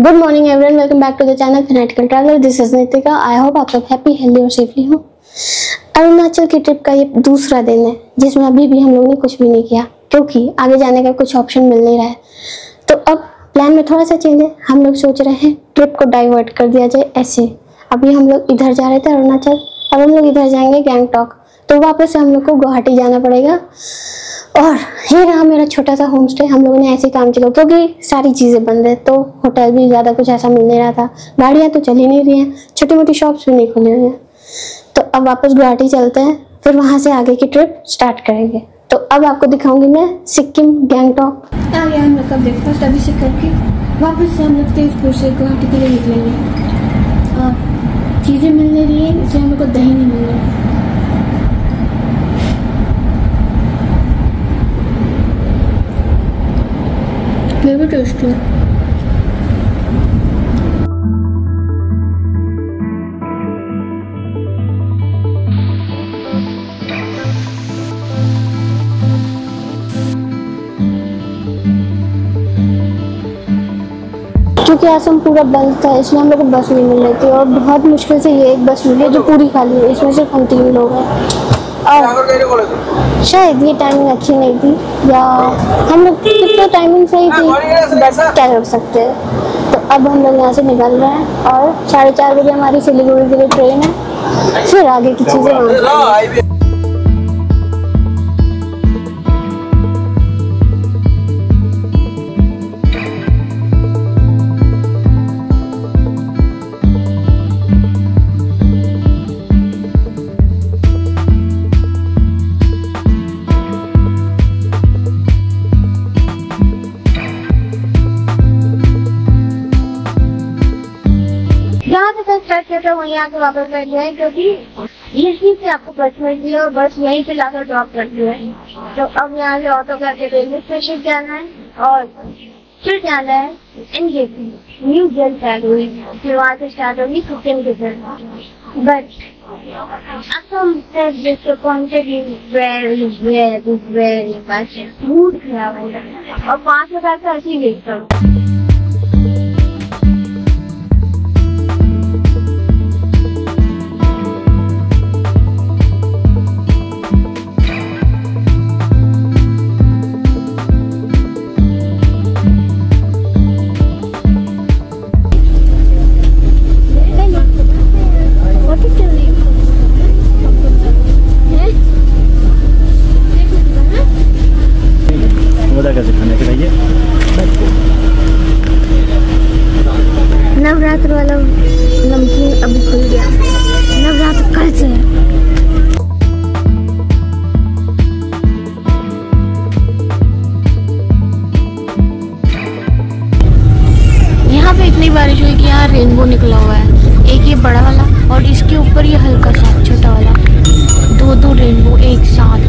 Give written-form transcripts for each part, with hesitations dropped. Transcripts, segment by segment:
Good morning everyone, welcome back to the channel fanatical traveller. This is Nitika. I hope आप सब happy, healthy और safely हो। अरुणाचल की trip का ये दूसरा दिन है जिसमें अभी भी हम लोगों ने कुछ भी नहीं किया क्योंकि आगे जाने का कुछ ऑप्शन मिल नहीं रहा है। तो अब प्लान में थोड़ा सा चेंज है। हम लोग सोच रहे हैं ट्रिप को डाइवर्ट कर दिया जाए ऐसे। अभी हम लोग इधर जा रहे थे अरुणाचल, अब हम लोग इधर जाएंगे गैंगटॉक। तो वापस से हम लोग को गुवाहाटी जाना पड़ेगा। और ये रहा मेरा छोटा सा होम स्टे। हम लोगों ने ऐसे काम चला क्योंकि सारी चीज़ें बंद है, तो होटल भी ज़्यादा कुछ ऐसा मिल नहीं रहा था, गाड़ियाँ तो चल ही नहीं रही हैं, छोटी मोटी शॉप्स भी नहीं खुली हुई हैं। तो अब वापस गुवाहाटी चलते हैं, फिर वहाँ से आगे की ट्रिप स्टार्ट करेंगे। तो अब आपको दिखाऊंगी मैं सिक्किम गैंगटॉक। आ गया हम लोग का ब्रेकफास्ट अभी से करके। वापस से हम लोग तेजपुर से गुवाहाटी के लिए निकलेंगे और चीज़ें मिल नहीं रही है इसलिए हम लोग को दही नहीं मिल रहा है। ये भी टेस्टी है। क्योंकि आसम पूरा बंद था इसलिए हम लोग को बस नहीं मिल रही थी और बहुत मुश्किल से ये एक बस मिली है जो पूरी खाली है। इसमें सिर्फ हम 3 लोग हैं और शायद ये टाइमिंग अच्छी नहीं थी या हम लोग की तो टाइमिंग सही थी, बट क्या कर सकते हैं। तो अब हम लोग यहाँ से निकल रहे हैं और 4:30 बजे हमारी सिलीगुड़ी के लिए ट्रेन है। फिर आगे की चीज़ें तो वहीं आके वापस बैठ जाए क्योंकि यहीं से आपको बस मिलती है और बस यहीं पे लाकर ड्रॉप करती है। तो अब यहाँ से ऑटो करके रेलवे स्टेशन जाना है और फिर जाना है एनजेपी न्यू जलपाईगुड़ी। फिर वहाँ से स्टार्ट होगी सिक्किम की journey. But Assam is disappointed very much। Mood खराब हो गया और 5,000 का ऐसे ही देखता हूँ। नवरात्र वाला नमकीन अभी खुल गया। नवरात्र कल से है। यहाँ पे इतनी बारिश हुई कि यहाँ रेनबो निकला हुआ है। एक ये बड़ा वाला और इसके ऊपर ये हल्का सा छोटा वाला, दो रेनबो एक साथ।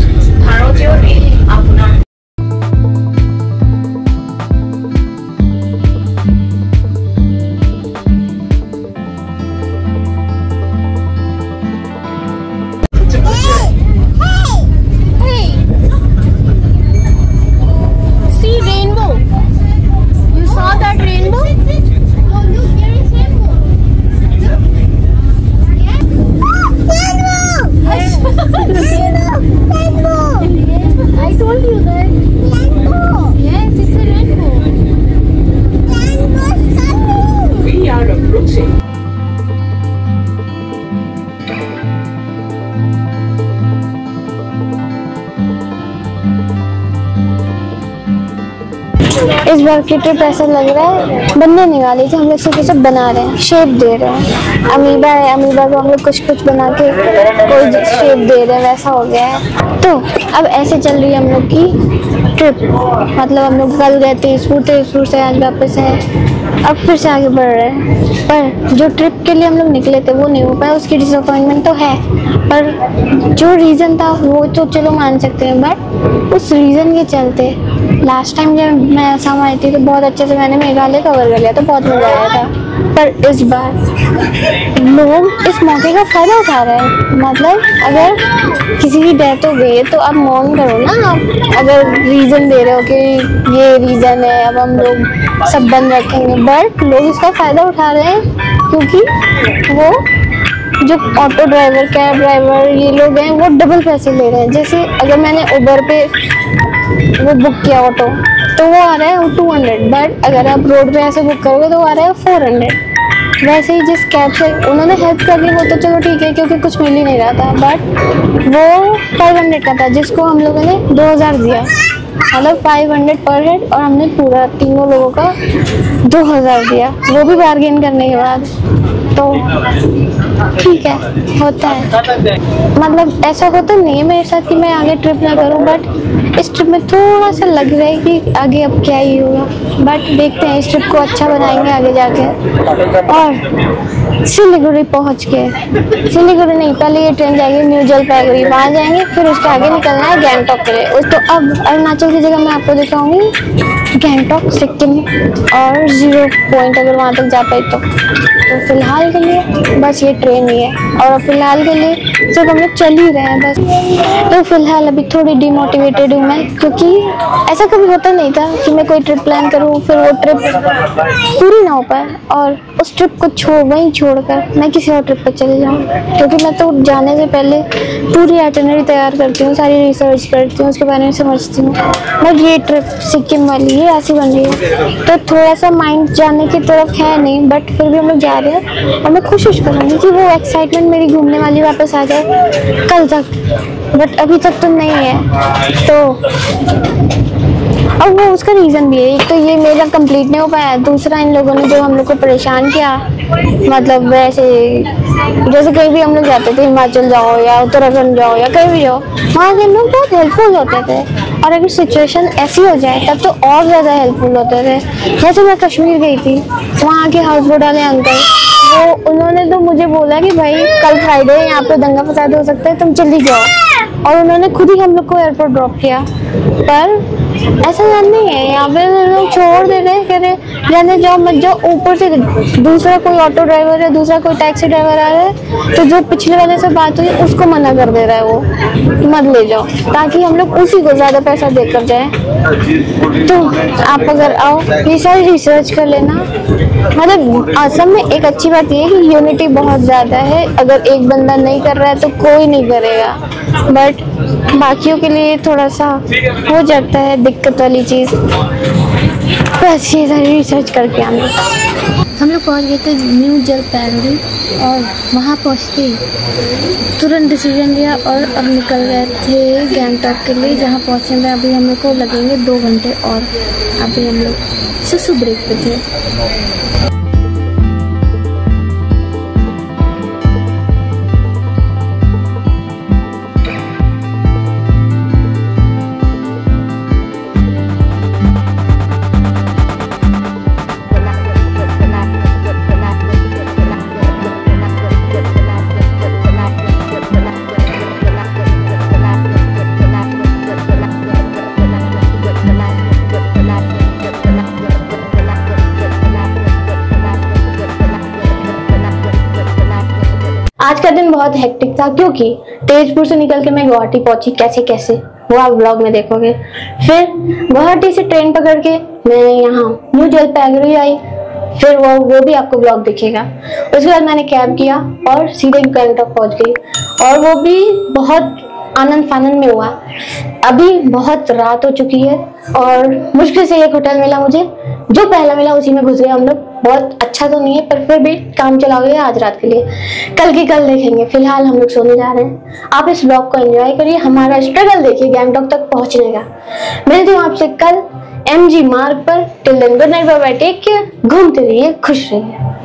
इस बार की ट्रिप ऐसा लग रहा है बनने नहीं वाली थी, हम लोग सिर्फ सब बना रहे हैं, शेप दे रहे हैं। अमीबा है, अमीबा को हम लोग कुछ बना के कोई शेप दे रहे हैं, वैसा हो गया है। तो अब ऐसे चल रही है हम लोग की ट्रिप। मतलब हम लोग कल गए तेजपुर से आज वापस है, अब फिर से आगे बढ़ रहे हैं। पर जो ट्रिप के लिए हम लोग निकले थे वो नहीं हो पाया, उसकी डिसअपॉइंटमेंट तो है। पर जो रीज़न था वो तो चलो मान सकते हैं, बट उस रीज़न के चलते लास्ट टाइम जब मैं असम आई थी तो बहुत अच्छे से मैंने मेघालय कवर कर लिया, तो बहुत मज़ा आया था। पर इस बार लोग इस मौके का फायदा उठा रहे हैं। मतलब अगर किसी की डेथ हो गई है तो आप मौन करो ना, आप अगर रीजन दे रहे हो कि ये रीजन है, अब हम लोग सब बंद रखेंगे, बट लोग इसका फायदा उठा रहे हैं क्योंकि वो जो ऑटो ड्राइवर, कैब ड्राइवर, ये लोग हैं वो डबल पैसे ले रहे हैं। जैसे अगर मैंने उबर पे वो बुक किया ऑटो तो वो आ रहा है 200, बट अगर आप रोड पे ऐसे बुक करोगे तो वो आ रहा है 400। वैसे ही जिस कैब से उन्होंने हेल्प कर ली वो तो चलो ठीक है क्योंकि कुछ मिल ही नहीं रहा था, बट वो 500 का था जिसको हम लोगों ने 2000 दिया, मतलब 500 पर हेड, और हमने पूरा तीनों लोगों का 2000 दिया, वो भी बार्गेन करने के बाद। तो ठीक है, होता है। मतलब ऐसा होता नहीं है मेरे साथ कि मैं आगे ट्रिप ना करूं, बट इस ट्रिप में थोड़ा सा लग रहा है कि आगे अब क्या ही होगा, बट देखते हैं, इस ट्रिप को अच्छा बनाएंगे आगे जाके। और सिलीगुड़ी पहुंच के, सिलीगुड़ी नहीं, पहले ये ट्रेन जाएगी न्यू जलपाईगुड़ी, वहाँ जाएंगे, फिर उसके आगे निकलना है गैंगटॉक के लिए। तो अब अरुणाचल की जगह मैं आपको दिखाऊंगी गैंगटॉक, सिक्किम और 0 पॉइंट, अगर वहाँ तक जा पाए तो फिलहाल के लिए बस ये ट्रेन ही है, और फिलहाल के लिए सिर्फ हम लोग चल ही रहे हैं बस। तो फिलहाल अभी थोड़ी डिमोटिवेटेड हूँ मैं, क्योंकि ऐसा कभी होता नहीं था कि मैं कोई ट्रिप प्लान करूँ फिर वो ट्रिप पूरी ना हो पाए और उस ट्रिप को वहीं छोड़कर मैं किसी और ट्रिप पर चले जाऊँ। क्योंकि मैं तो जाने से पहले पूरी आइटिनरी तैयार करती हूँ, सारी रिसर्च करती हूँ, उसके बारे में समझती हूँ। बट ये ट्रिप सिक्किम वाली ये ऐसी बन रही है तो थोड़ा सा माइंड जाने की तरफ है नहीं, बट फिर भी हम लोग जा रहे हैं और मैं कोशिश करूँगी कि वो एक्साइटमेंट मेरी घूमने वाली वापस आ जाए कल तक, बट अभी तक तो नहीं है। तो और वो उसका रीज़न भी है, एक तो ये मेरा कंप्लीट नहीं हो पाया, दूसरा इन लोगों ने जो हम लोग को परेशान किया, मतलब वैसे जैसे कहीं भी हम लोग जाते थे, हिमाचल जाओ या उत्तराखंड जाओ या कहीं भी जाओ, वहाँ के हम लोग बहुत हेल्पफुल होते थे, और अगर सिचुएशन ऐसी हो जाए तब तो और ज़्यादा हेल्पफुल होते थे। जैसे मैं कश्मीर गई थी, वहाँ के हाउस बोट वाले अंकल, वो उन्होंने तो मुझे बोला कि भाई कल फ्राइडे है, यहाँ पे दंगा फसाद हो सकता है, तुम जल्दी जाओ, और उन्होंने खुद ही हम लोग को एयरपोर्ट ड्रॉप किया। पर ऐसा नहीं है, यहाँ पे लोग छोड़ दे रहे, कह रहे रहने जाओ मत जाओ, ऊपर से दूसरा कोई ऑटो ड्राइवर या दूसरा कोई टैक्सी ड्राइवर आ रहा है तो जो पिछले वाले से बात हुई उसको मना कर दे रहा है वो मत ले जाओ, ताकि हम लोग उसी को ज़्यादा पैसा देकर जाए। तो आप अगर आओ ये सारी रिसर्च कर लेना। मतलब असम में एक अच्छी बात ये है कि यूनिटी बहुत ज़्यादा है, अगर एक बंदा नहीं कर रहा है तो कोई नहीं करेगा, बट बाकियों के लिए थोड़ा सा हो जाता है दिक्कत वाली चीज़। बस ये सारी रिसर्च करके हम लोग पहुँच गए थे न्यू जलपाईगुड़ी, और वहाँ पहुँचते ही तुरंत डिसीजन लिया और अब निकल गए थे गैंगटॉक के लिए, जहाँ पहुँचने में अभी हम लोग को लगेंगे 2 घंटे, और अभी हम लोग सुसु ब्रेक पे थे। आज का दिन बहुत हेक्टिक था क्योंकि तेजपुर से निकल के मैं गुवाहाटी पहुंची, कैसे वो आप ब्लॉग में देखोगे। फिर गुवाहाटी से ट्रेन पकड़ के मैं यहाँ न्यू जलपाईगुड़ी आई, फिर वो भी आपको ब्लॉग दिखेगा। उसके बाद मैंने कैब किया और सीधे गैंगटॉक पहुंच गई, और वो भी बहुत आनंद फानंद में हुआ। अभी बहुत रात हो चुकी है और मुश्किल से एक होटल मिला मुझे, जो पहला मिला उसी में घुस गए हम लोग। बहुत अच्छा तो नहीं है पर फिर भी काम चला गया आज रात के लिए, कल की कल देखेंगे। फिलहाल हम लोग सोने जा रहे हैं। आप इस ब्लॉग को एंजॉय करिए, हमारा स्ट्रगल देखिए गैंगटॉक तक पहुंचने का। मिलती हूँ आपसे कल MG मार्ग पर। Till then good night, bye bye, take care, घूमते रहिए, खुश रहिए।